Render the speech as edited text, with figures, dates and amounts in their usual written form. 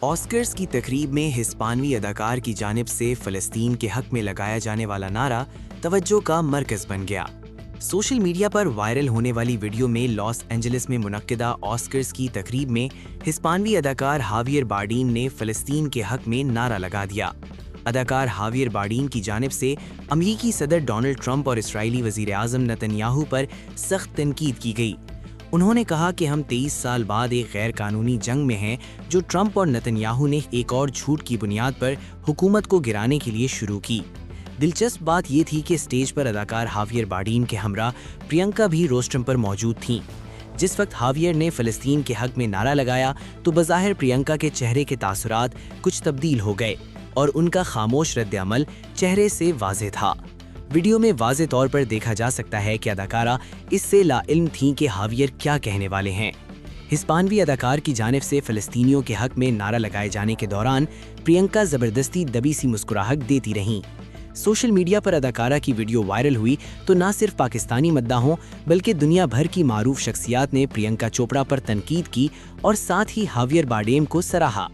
Oscars की तकरीब में हिस्पानवी अदाकार की जानिब से फ़लस्तीन के हक में लगाया जाने वाला नारा तवज्जो का मरकज़ बन गया। सोशल मीडिया पर वायरल होने वाली वीडियो में लॉस एंजलिस में मुनक्किदा ऑस्कर्स की तकरीब में हिस्पानवी अदाकार हावियर बारडीम ने फ़लस्तीन के हक में नारा लगा दिया। अदाकार हावियर बारडीम की जानिब से अमरीकी सदर डोनाल्ड ट्रंप और इसराइली वज़ीर आज़म नेतन्याहू पर सख्त तनकीद की गई। उन्होंने कहा कि हम 23 साल बाद एक गैर कानूनी जंग में हैं जो ट्रंप और नेतन्याहू ने एक और झूठ की बुनियाद पर हुकूमत को गिराने के लिए शुरू की। दिलचस्प बात ये थी कि स्टेज पर अदाकार हावियर बारडीम के हमरा प्रियंका भी रोस्ट्रम पर मौजूद थीं। जिस वक्त हावियर ने फ़लस्तीन के हक में नारा लगाया तो बज़ाहिर प्रियंका के चेहरे के तासुरात कुछ तब्दील हो गए और उनका खामोश रद्द-ए-अमल चेहरे से वाज़ेह था। वीडियो में वाज़ेह तौर पर देखा जा सकता है कि अदाकारा इससे लाइल्म थीं कि हावियर क्या कहने वाले हैं। हिस्पानवी अदाकार की जानिब से फ़लस्तीनियों के हक में नारा लगाए जाने के दौरान प्रियंका ज़बरदस्ती दबी सी मुस्कुराहट देती रहीं। सोशल मीडिया पर अदाकारा की वीडियो वायरल हुई तो न सिर्फ पाकिस्तानी मद्दाहों बल्कि दुनिया भर की मारूफ शख्सियात ने प्रियंका चोपड़ा पर तनकीद की और साथ ही हावियर बारडीम को सराहा।